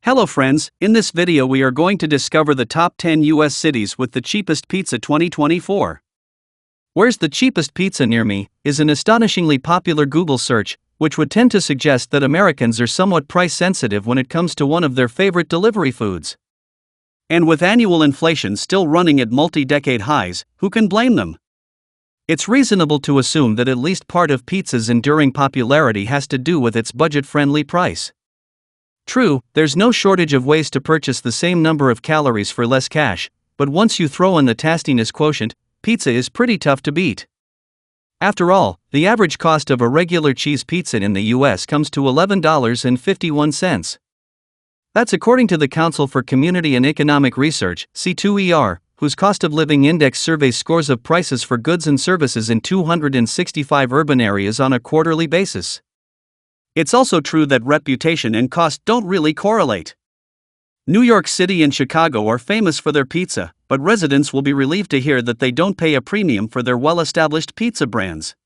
Hello friends, in this video we are going to discover the top 10 US cities with the cheapest pizza 2024. Where's the cheapest pizza near me is an astonishingly popular Google search, which would tend to suggest that Americans are somewhat price sensitive when it comes to one of their favorite delivery foods. And with annual inflation still running at multi-decade highs, who can blame them? It's reasonable to assume that at least part of pizza's enduring popularity has to do with its budget-friendly price. True, there's no shortage of ways to purchase the same number of calories for less cash, but once you throw in the tastiness quotient, pizza is pretty tough to beat. After all, the average cost of a regular cheese pizza in the US comes to $11.51. That's according to the Council for Community and Economic Research, C2ER, whose cost of living index surveys scores of prices for goods and services in 265 urban areas on a quarterly basis. It's also true that reputation and cost don't really correlate. New York City and Chicago are famous for their pizza, but residents will be relieved to hear that they don't pay a premium for their well-established pizza brands.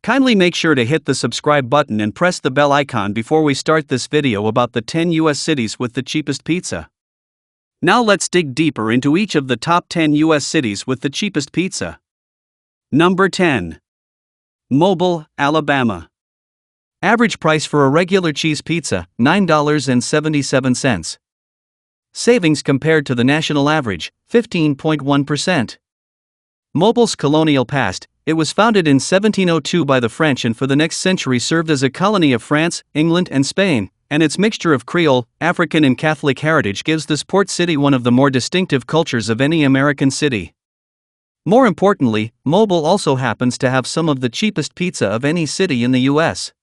Kindly make sure to hit the subscribe button and press the bell icon before we start this video about the 10 US cities with the cheapest pizza. Now let's dig deeper into each of the top 10 US cities with the cheapest pizza. Number 10. Mobile, Alabama. Average price for a regular cheese pizza, $9.77. Savings compared to the national average, 15.1%. Mobile's colonial past, it was founded in 1702 by the French and for the next century served as a colony of France, England and Spain, and its mixture of Creole, African and Catholic heritage gives this port city one of the more distinctive cultures of any American city. More importantly, Mobile also happens to have some of the cheapest pizza of any city in the US.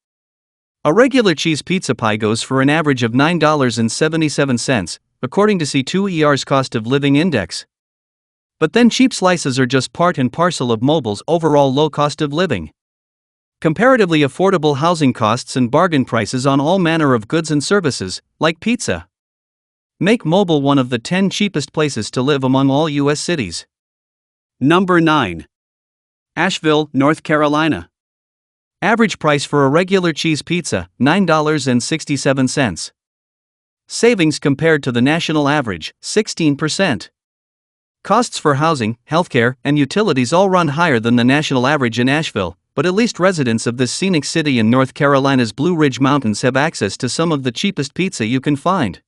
A regular cheese pizza pie goes for an average of $9.77, according to C2ER's cost of living index. But then cheap slices are just part and parcel of Mobile's overall low cost of living. Comparatively affordable housing costs and bargain prices on all manner of goods and services, like pizza, make Mobile one of the 10 cheapest places to live among all US cities. Number 9. Asheville, North Carolina. Average price for a regular cheese pizza, $9.67. Savings compared to the national average, 16%. Costs for housing, healthcare, and utilities all run higher than the national average in Asheville, but at least residents of this scenic city in North Carolina's Blue Ridge Mountains have access to some of the cheapest pizza you can find.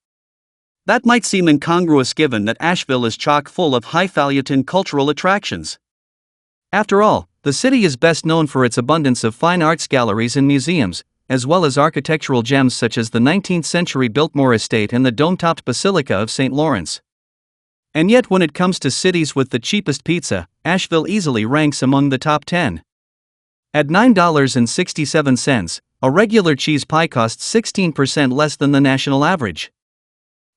That might seem incongruous given that Asheville is chock full of highfalutin cultural attractions. After all, the city is best known for its abundance of fine arts galleries and museums, as well as architectural gems such as the 19th-century Biltmore Estate and the dome-topped Basilica of St. Lawrence. And yet when it comes to cities with the cheapest pizza, Asheville easily ranks among the top 10. At $9.67, a regular cheese pie costs 16% less than the national average.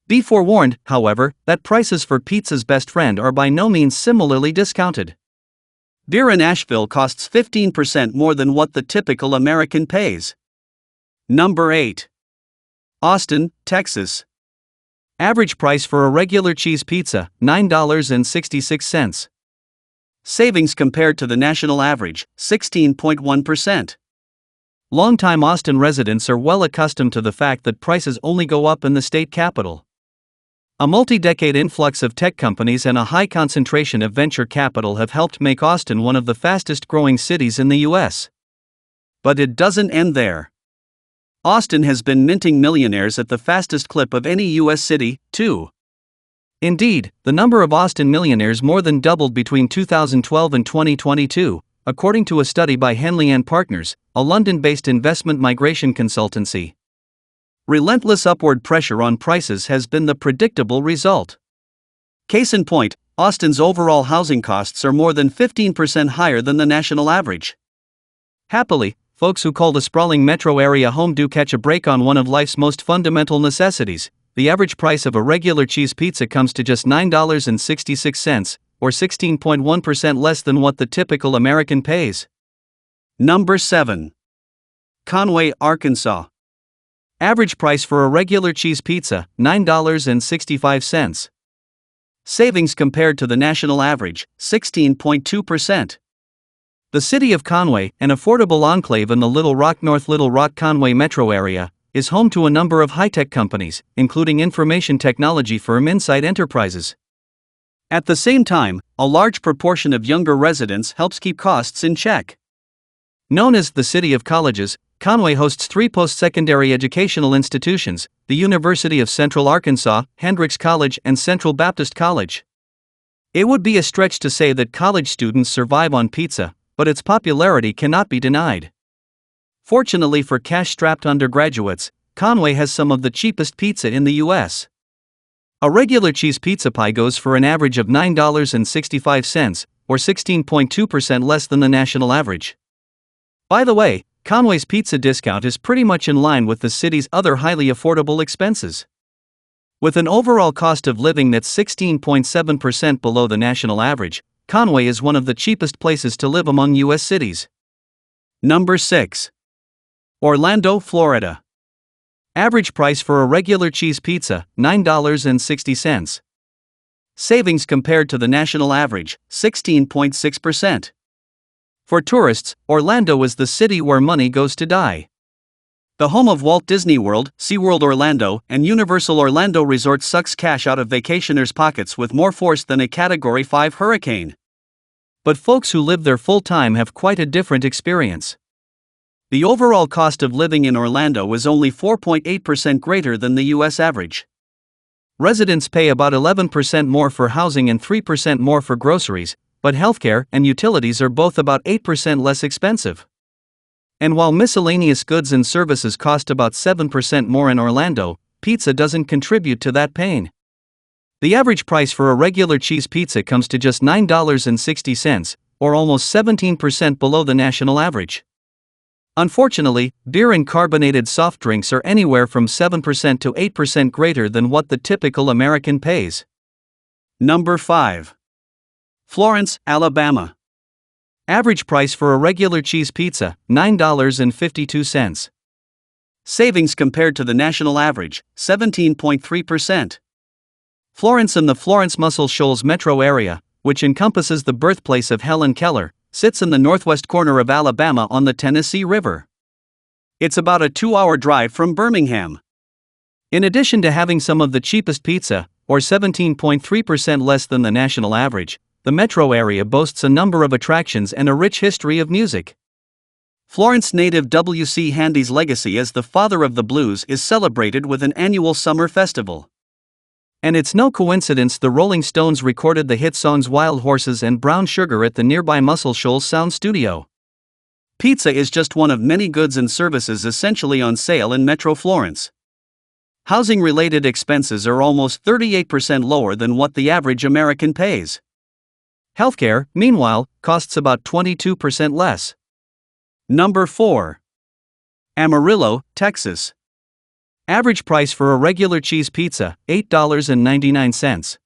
Be forewarned, however, that prices for pizza's best friend are by no means similarly discounted. Beer in Asheville costs 15% more than what the typical American pays. Number 8. Austin, Texas. Average price for a regular cheese pizza, $9.66. Savings compared to the national average, 16.1%. Longtime Austin residents are well accustomed to the fact that prices only go up in the state capital. A multi-decade influx of tech companies and a high concentration of venture capital have helped make Austin one of the fastest-growing cities in the US. But it doesn't end there. Austin has been minting millionaires at the fastest clip of any US city, too. Indeed, the number of Austin millionaires more than doubled between 2012 and 2022, according to a study by Henley & Partners, a London-based investment migration consultancy. Relentless upward pressure on prices has been the predictable result. Case in point, Austin's overall housing costs are more than 15% higher than the national average. Happily, folks who call the sprawling metro area home do catch a break on one of life's most fundamental necessities. The average price of a regular cheese pizza comes to just $9.66, or 16.1% less than what the typical American pays. Number 7. Conway, Arkansas. Average price for a regular cheese pizza, $9.65. Savings compared to the national average, 16.2%. The city of Conway, an affordable enclave in the Little Rock, North Little Rock Conway metro area, is home to a number of high-tech companies, including information technology firm Insight Enterprises. At the same time, a large proportion of younger residents helps keep costs in check. Known as the City of Colleges, Conway hosts 3 post-secondary educational institutions: the University of Central Arkansas, Hendrix College, and Central Baptist College. It would be a stretch to say that college students survive on pizza, but its popularity cannot be denied. Fortunately for cash-strapped undergraduates, Conway has some of the cheapest pizza in the U.S. A regular cheese pizza pie goes for an average of $9.65, or 16.2% less than the national average. By the way, Conway's pizza discount is pretty much in line with the city's other highly affordable expenses. With an overall cost of living that's 16.7% below the national average, Conway is one of the cheapest places to live among U.S. cities. Number 6. Orlando, Florida. Average price for a regular cheese pizza, $9.60. Savings compared to the national average, 16.6%. For tourists, Orlando is the city where money goes to die. The home of Walt Disney World, SeaWorld Orlando, and Universal Orlando Resort sucks cash out of vacationers' pockets with more force than a Category 5 hurricane. But folks who live there full-time have quite a different experience. The overall cost of living in Orlando is only 4.8% greater than the U.S. average. Residents pay about 11% more for housing and 3% more for groceries, but healthcare and utilities are both about 8% less expensive. And while miscellaneous goods and services cost about 7% more in Orlando, pizza doesn't contribute to that pain. The average price for a regular cheese pizza comes to just $9.60, or almost 17% below the national average. Unfortunately, beer and carbonated soft drinks are anywhere from 7% to 8% greater than what the typical American pays. Number 5. Florence, Alabama. Average price for a regular cheese pizza, $9.52. Savings compared to the national average, 17.3%. Florence in the Florence Muscle Shoals metro area, which encompasses the birthplace of Helen Keller, sits in the northwest corner of Alabama on the Tennessee River. It's about a 2-hour drive from Birmingham. In addition to having some of the cheapest pizza, or 17.3% less than the national average, the metro area boasts a number of attractions and a rich history of music. Florence native W.C. Handy's legacy as the father of the blues is celebrated with an annual summer festival. And it's no coincidence the Rolling Stones recorded the hit songs Wild Horses and Brown Sugar at the nearby Muscle Shoals Sound Studio. Pizza is just one of many goods and services essentially on sale in Metro Florence. Housing-related expenses are almost 38% lower than what the average American pays. Healthcare, meanwhile, costs about 22% less. Number 4. Amarillo, Texas. Average price for a regular cheese pizza, $8.99.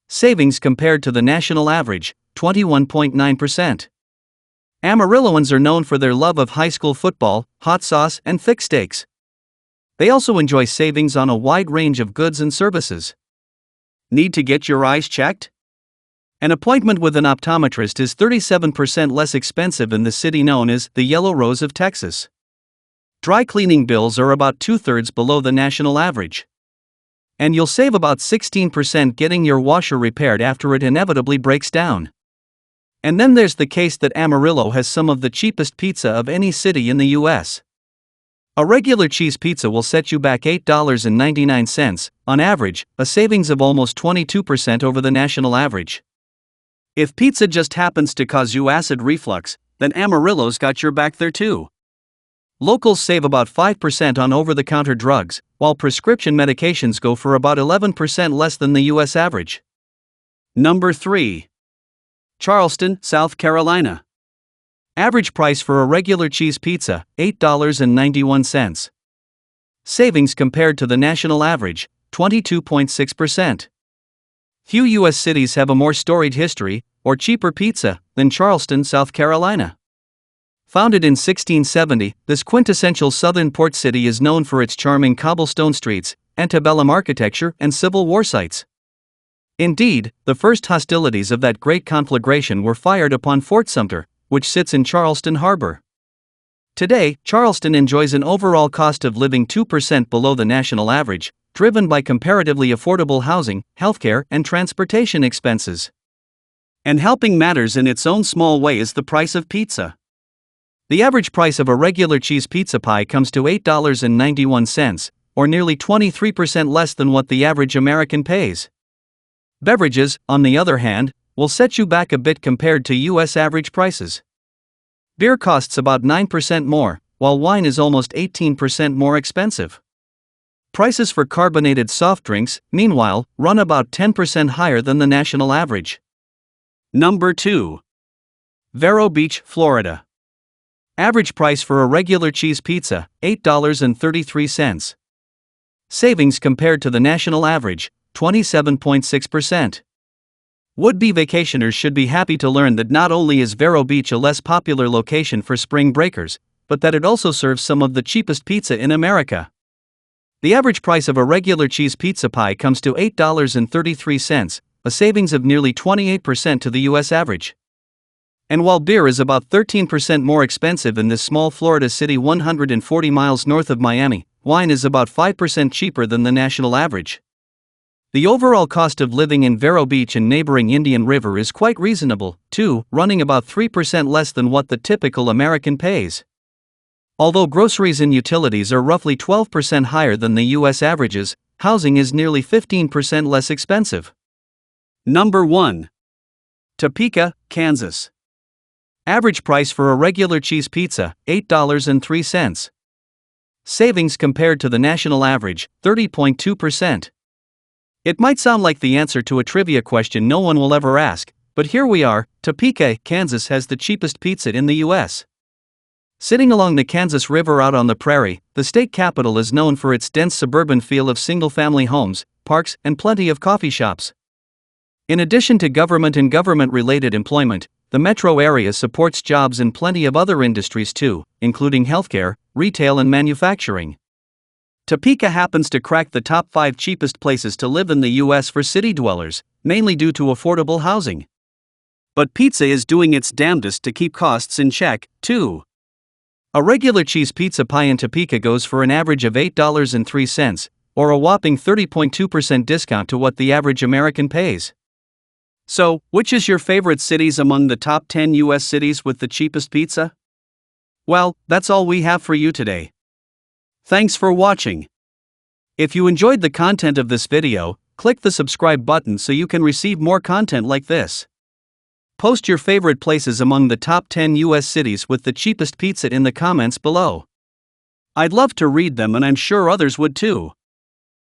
Savings compared to the national average, 21.9%. Amarilloans are known for their love of high school football, hot sauce, and thick steaks. They also enjoy savings on a wide range of goods and services. Need to get your eyes checked? An appointment with an optometrist is 37% less expensive in the city known as the Yellow Rose of Texas. Dry cleaning bills are about 2/3 below the national average. And you'll save about 16% getting your washer repaired after it inevitably breaks down. And then there's the case that Amarillo has some of the cheapest pizza of any city in the U.S. A regular cheese pizza will set you back $8.99, on average, a savings of almost 22% over the national average. If pizza just happens to cause you acid reflux, then Amarillo's got your back there too. Locals save about 5% on over-the-counter drugs, while prescription medications go for about 11% less than the U.S. average. Number 3. Charleston, South Carolina. Average price for a regular cheese pizza, $8.91. Savings compared to the national average, 22.6%. Few U.S. cities have a more storied history, or cheaper pizza, than Charleston, South Carolina. Founded in 1670, this quintessential southern port city is known for its charming cobblestone streets, antebellum architecture, and Civil War sites. Indeed, the first hostilities of that great conflagration were fired upon Fort Sumter, which sits in Charleston Harbor. Today, Charleston enjoys an overall cost of living 2% below the national average, driven by comparatively affordable housing, healthcare, and transportation expenses. And helping matters in its own small way is the price of pizza. The average price of a regular cheese pizza pie comes to $8.91, or nearly 23% less than what the average American pays. Beverages, on the other hand, will set you back a bit compared to U.S. average prices. Beer costs about 9% more, while wine is almost 18% more expensive. Prices for carbonated soft drinks, meanwhile, run about 10% higher than the national average. Number 2. Vero Beach, Florida. Average price for a regular cheese pizza, $8.33. Savings compared to the national average, 27.6%. Would-be vacationers should be happy to learn that not only is Vero Beach a less popular location for spring breakers, but that it also serves some of the cheapest pizza in America. The average price of a regular cheese pizza pie comes to $8.33, a savings of nearly 28% to the U.S. average. And while beer is about 13% more expensive in this small Florida city 140 miles north of Miami, wine is about 5% cheaper than the national average. The overall cost of living in Vero Beach and neighboring Indian River is quite reasonable, too, running about 3% less than what the typical American pays. Although groceries and utilities are roughly 12% higher than the U.S. averages, housing is nearly 15% less expensive. Number 1. Topeka, Kansas. Average price for a regular cheese pizza, $8.03. Savings compared to the national average, 30.2%. It might sound like the answer to a trivia question no one will ever ask, but here we are. Topeka, Kansas has the cheapest pizza in the U.S. Sitting along the Kansas River out on the prairie, the state capital is known for its dense suburban feel of single-family homes, parks, and plenty of coffee shops. In addition to government and government-related employment, the metro area supports jobs in plenty of other industries too, including healthcare, retail, and manufacturing. Topeka happens to crack the top 5 cheapest places to live in the U.S. for city dwellers, mainly due to affordable housing. But pizza is doing its damnedest to keep costs in check, too. A regular cheese pizza pie in Topeka goes for an average of $8.03, or a whopping 30.2% discount to what the average American pays. So, which is your favorite cities among the top 10 U.S. cities with the cheapest pizza? Well, that's all we have for you today. Thanks for watching. If you enjoyed the content of this video, click the subscribe button so you can receive more content like this. Post your favorite places among the top 10 U.S. cities with the cheapest pizza in the comments below. I'd love to read them, and I'm sure others would too.